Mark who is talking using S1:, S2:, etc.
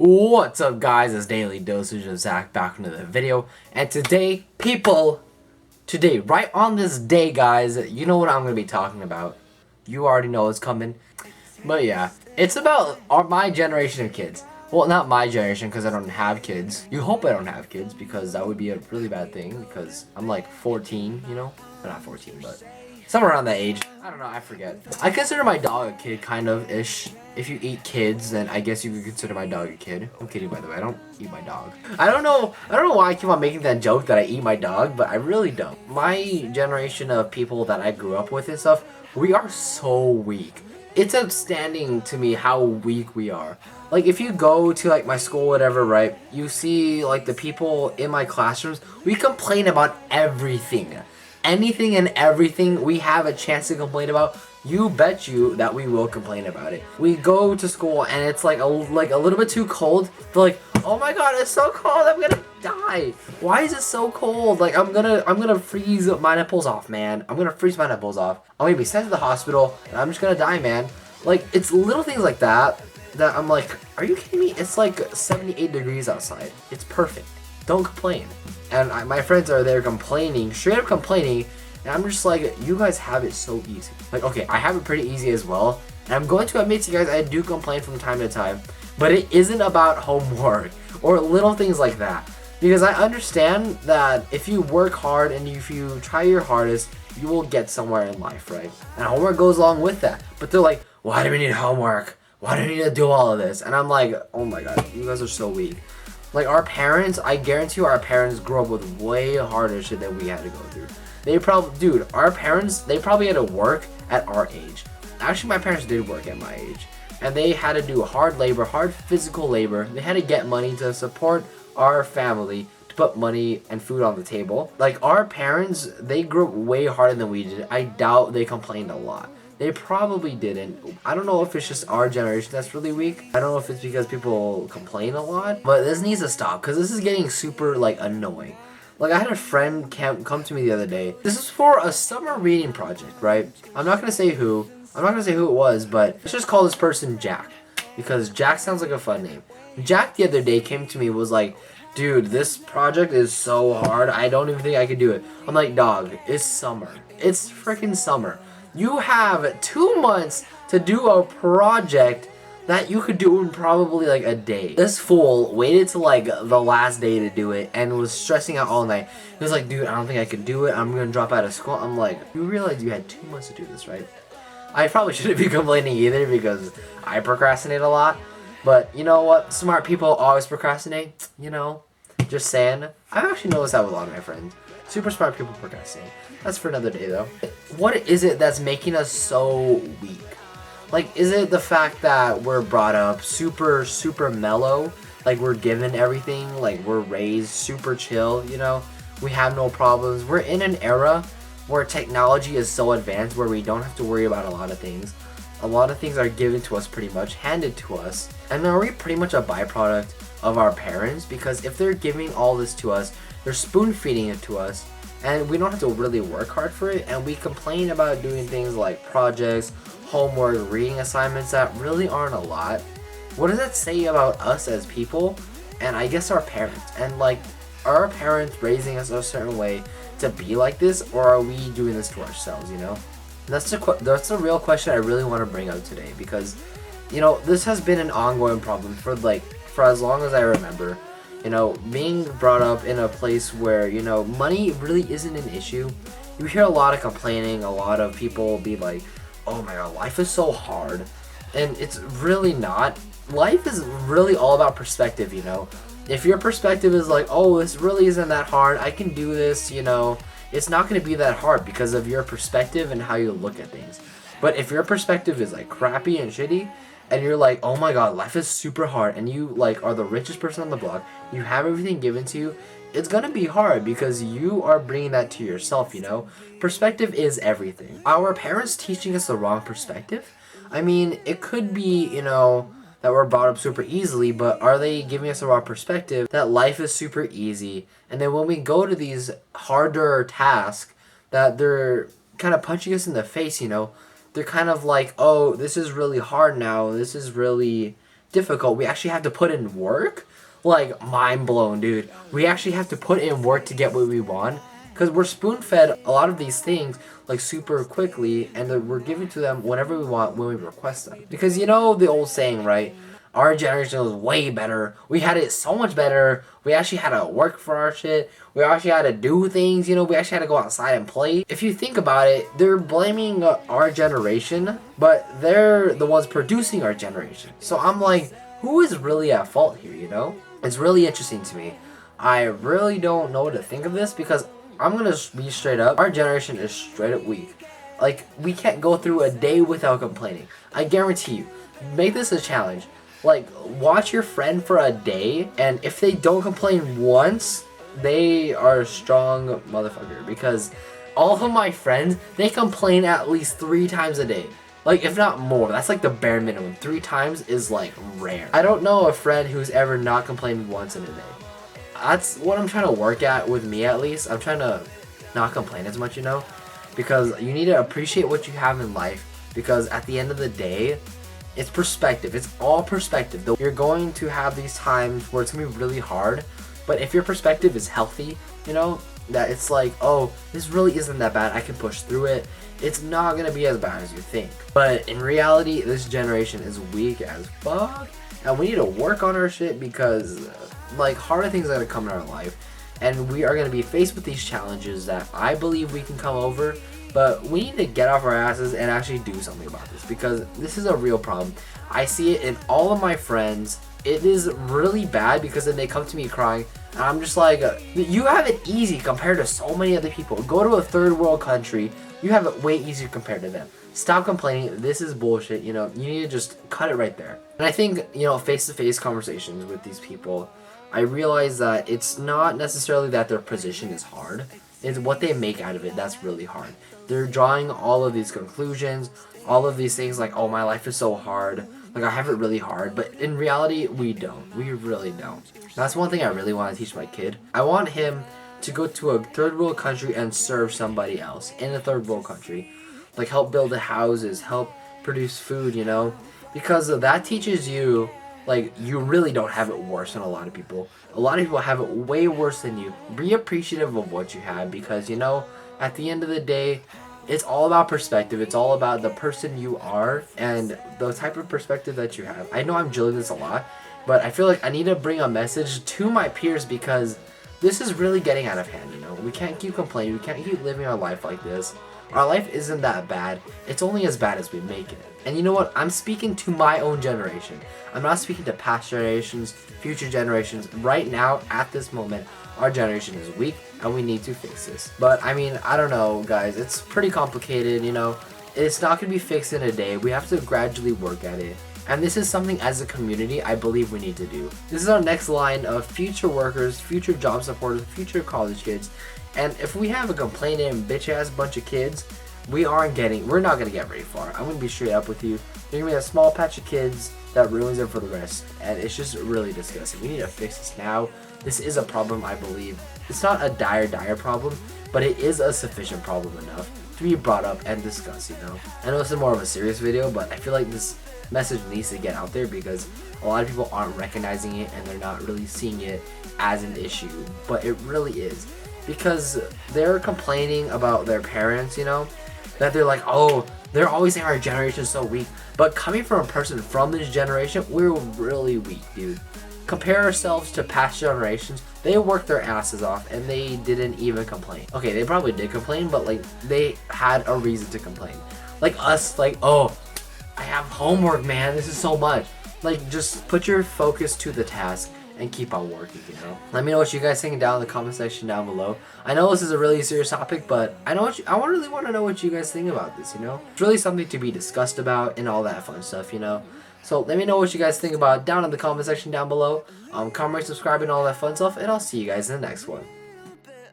S1: What's up, guys? It's Daily Dosage of Zach back into the video. And today, right on this day, guys, you know what I'm going to be talking about. You already know it's coming. But yeah, it's about my generation of kids. Well, not my generation because I don't have kids. You hope I don't have kids because that would be a really bad thing because I'm like 14, you know? Well, not 14, but somewhere around that age. I don't know, I forget. I consider my dog a kid, kind of-ish. If you eat kids, then I guess you could consider my dog a kid. I'm kidding, by the way. I don't eat my dog. I don't know why I keep on making that joke that I eat my dog, but I really don't. My generation of people that I grew up with and stuff, we are so weak. It's outstanding to me how weak we are. Like, if you go to, like, my school, whatever, right, you see, like, the people in my classrooms, we complain about everything. Anything and everything we have a chance to complain about, you bet you that we will complain about it. We go to school and it's like a little bit too cold. They're like, oh my god, it's so cold, I'm gonna die. Why is it so cold? Like, I'm gonna freeze my nipples off, man. I'm gonna freeze my nipples off. I'm gonna be sent to the hospital and I'm just gonna die, man. Like, it's little things like that I'm like, are you kidding me? It's like 78 degrees outside. It's perfect. Don't complain. And my friends are there complaining, straight up complaining, and I'm just like, you guys have it so easy. Like, okay, I have it pretty easy as well, and I'm going to admit to you guys, I do complain from time to time, but it isn't about homework or little things like that. Because I understand that if you work hard and if you try your hardest, you will get somewhere in life, right? And homework goes along with that. But they're like, why do we need homework? Why do we need to do all of this? And I'm like, oh my god, you guys are so weak. Like, our parents, I guarantee you our parents grew up with way harder shit than we had to go through. They probably, dude, our parents, they probably had to work at our age. Actually, my parents did work at my age. And they had to do hard labor, hard physical labor. They had to get money to support our family, to put money and food on the table. Like, our parents, they grew up way harder than we did. I doubt they complained a lot. They probably didn't. I don't know if it's just our generation that's really weak. I don't know if it's because people complain a lot. But this needs to stop because this is getting super, like, annoying. Like, I had a friend come to me the other day. This is for a summer reading project, right? I'm not going to say who. I'm not going to say who it was, but let's just call this person Jack. Because Jack sounds like a fun name. Jack the other day came to me and was like, dude, this project is so hard. I don't even think I could do it. I'm like, dog, it's summer. It's freaking summer. You have 2 months to do a project that you could do in probably like a day. This fool waited till like the last day to do it and was stressing out all night. He was like, dude, I don't think I could do it. I'm gonna drop out of school. I'm like, you realize you had 2 months to do this, right? I probably shouldn't be complaining either because I procrastinate a lot. But you know what? Smart people always procrastinate, you know? Just saying. I've actually noticed that with a lot of my friends. Super smart people procrastinate. That's for another day, though. What is it that's making us so weak? Like, is it the fact that we're brought up super, super mellow? Like, we're given everything? Like, we're raised super chill, you know? We have no problems. We're in an era where technology is so advanced where we don't have to worry about a lot of things. A lot of things are given to us pretty much, handed to us. And are we pretty much a byproduct of our parents? Because if they're giving all this to us, they're spoon feeding it to us, and we don't have to really work hard for it, and we complain about doing things like projects, homework, reading assignments that really aren't a lot. What does that say about us as people, and I guess our parents? And like, are our parents raising us a certain way to be like this, or are we doing this to ourselves, you know? That's the real question I really want to bring up today, because, you know, this has been an ongoing problem for as long as I remember. You know, being brought up in a place where, you know, money really isn't an issue. You hear a lot of complaining, a lot of people be like, oh my god, life is so hard. And it's really not. Life is really all about perspective, you know. If your perspective is like, oh, this really isn't that hard, I can do this, you know, it's not going to be that hard because of your perspective and how you look at things. But if your perspective is like crappy and shitty, and you're like, oh my god, life is super hard, and you like are the richest person on the block, you have everything given to you, it's gonna be hard because you are bringing that to yourself, you know? Perspective is everything. Our parents teaching us the wrong perspective? I mean, it could be, you know, that we're brought up super easily, but are they giving us the wrong perspective that life is super easy, and then when we go to these harder tasks, that they're kind of punching us in the face, you know? They're kind of like, oh, this is really hard now. This is really difficult. We actually have to put in work. Like, mind blown, dude. We actually have to put in work to get what we want. Because we're spoon-fed a lot of these things, like, super quickly, and we're given to them whenever we want, when we request them. Because you know the old saying, right? Our generation was way better. We had it so much better. We actually had to work for our shit. We actually had to do things, you know. We actually had to go outside and play. If you think about it, they're blaming our generation, but they're the ones producing our generation. So I'm like, who is really at fault here, you know? It's really interesting to me. I really don't know what to think of this because I'm gonna be straight up. Our generation is straight up weak. Like, we can't go through a day without complaining. I guarantee you. Make this a challenge. Like, watch your friend for a day, and if they don't complain once, they are a strong motherfucker. Because all of my friends, they complain at least 3 times a day. Like, if not more. That's like the bare minimum. 3 times is like rare. I don't know a friend who's ever not complained once in a day. That's what I'm trying to work at, with me at least. I'm trying to not complain as much, you know? Because you need to appreciate what you have in life. Because at the end of the day, it's perspective. It's all perspective. You're going to have these times where it's going to be really hard. But if your perspective is healthy, you know, that it's like, oh, this really isn't that bad. I can push through it. It's not going to be as bad as you think. But in reality, this generation is weak as fuck. And we need to work on our shit because, like, harder things are going to come in our life. And we are going to be faced with these challenges that I believe we can come over. But we need to get off our asses and actually do something about this because this is a real problem. I see it in all of my friends. It is really bad because then they come to me crying and I'm just like, you have it easy compared to so many other people. Go to a third world country. You have it way easier compared to them. Stop complaining. This is bullshit. You know, you need to just cut it right there. And I think, you know, face-to-face conversations with these people, I realize that it's not necessarily that their position is hard. It's what they make out of it that's really hard. They're drawing all of these conclusions, all of these things like, oh, my life is so hard. Like, I have it really hard. But in reality, we don't. We really don't. That's one thing I really want to teach my kid. I want him to go to a third world country and serve somebody else in a third world country. Like, help build the houses, help produce food, you know? Because that teaches you, like, you really don't have it worse than a lot of people. A lot of people have it way worse than you. Be appreciative of what you have because, you know, at the end of the day, it's all about perspective. It's all about the person you are and the type of perspective that you have. I know I'm drilling this a lot, but I feel like I need to bring a message to my peers because this is really getting out of hand, you know? We can't keep complaining. We can't keep living our life like this. Our life isn't that bad. It's only as bad as we make it. And you know what? I'm speaking to my own generation. I'm not speaking to past generations, future generations. Right now, at this moment, our generation is weak and we need to fix this. But I mean, I don't know, guys. It's pretty complicated, you know. It's not going to be fixed in a day. We have to gradually work at it. And this is something as a community I believe we need to do. This is our next line of future workers, future job supporters, future college kids. And if we have a complaining bitch ass bunch of kids, we're not gonna get very far. I'm gonna be straight up with you. There's gonna be a small patch of kids that ruins it for the rest. And it's just really disgusting. We need to fix this now. This is a problem, I believe. It's not a dire problem, but it is a sufficient problem enough to be brought up and discussed, you know. I know this is more of a serious video, but I feel like this message needs to get out there because a lot of people aren't recognizing it and they're not really seeing it as an issue, but it really is. Because they're complaining about their parents, you know, that they're like, oh, they're always saying our generation is so weak. But coming from a person from this generation, we're really weak, dude. Compare ourselves to past generations. They worked their asses off and they didn't even complain. Okay, they probably did complain, but like they had a reason to complain. Like us, like, oh, I have homework, man. This is so much. Like, just put your focus to the task and keep on working, you know. Let me know what you guys think down in the comment section down below. I know this is a really serious topic, but I really want to know what you guys think about this, you know. It's really something to be discussed about and all that fun stuff, you know. So let me know what you guys think about down in the comment section down below. Comment, subscribe, and all that fun stuff, and I'll see you guys in the next one.